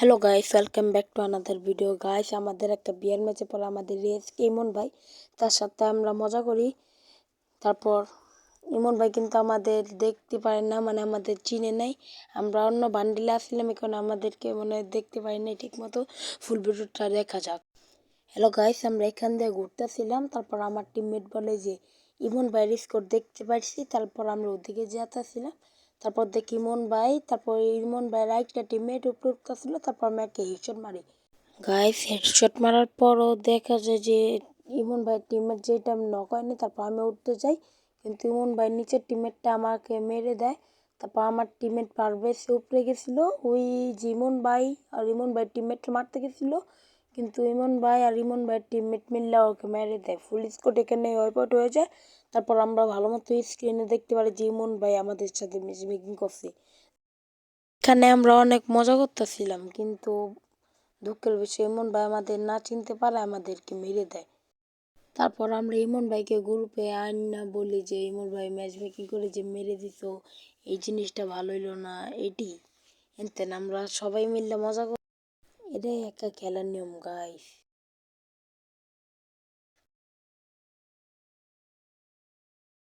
Hello guys, welcome back to another video. Guys, আমাদের একটা বিয়ের ম্যাচে পরে আমাদের রেস ইমন ভাই, তার সাথে আমরা মজা করি। তারপর ইমন ভাই কিন্তু আমাদের দেখতে পারেন না, মানে আমাদের চিনে নাই। আমরা অন্য বান্ডিলে আসছিলাম, এখন আমাদেরকে মনে হয় দেখতে পারি নাই ঠিক মতো। ফুল ভিডিওটা দেখা যাক। হ্যালো গাইস, আমরা এখান দিয়ে ঘুরতেছিলাম। তারপর আমার টিমমেট বলে যে ইমন ভাইয়ের স্কোর দেখতে পাচ্ছি। তারপর আমরা ওদিকে যেতেছিলাম। তারপর দেখি ইমন ভাই, তারপর ইমন ভাইয়ের একটা টিমমেট উপরে উঠতেছিল। তারপর আমি একটা হেডশট মারি। গাইস, হেডশট মারার পরও দেখা যায় যে ইমন ভাইয়ের টিমমেট যেটা আমি নক হয়নি। তারপর আমি উঠতে যাই, কিন্তু ইমন ভাই নিচের টিমমেটটা আমাকে মেরে দেয়। তারপর আমার টিমমেট পারভেজ উপরে গেছিলো, ওই যে ইমন ভাই আর ইমন ভাইয়ের টিমমেটটা মারতে গেছিলো, কিন্তু ইমন ভাই আর ইমন ভাইয়ের টিমমেট মিললে ওকে মেরে দেয়। ফুল স্কোর এখানে ওয়াইপআউট হয়ে যায়। তারপর আমরা ভালো মতো স্ক্রিনে দেখতে পারি যে ইমন ভাই আমাদের সাথে ম্যাচমেকিং করছে। এখানে আমরা অনেক মজা করতেছিলাম, কিন্তু দুঃখের বিষয় ইমন ভাই আমাদের না চিনতে পারে আমাদেরকে মেরে দেয়। তারপর আমরা ইমন ভাইকে গ্রুপে আইন না বলি যে ইমন ভাই ম্যাচ মেকিং করে যে মেরে দিত, এই জিনিসটা ভালো হইলো না। এটি এনতেন আমরা সবাই মিললে মজা করি, এটাই একটা খেলার নিয়ম গাইস।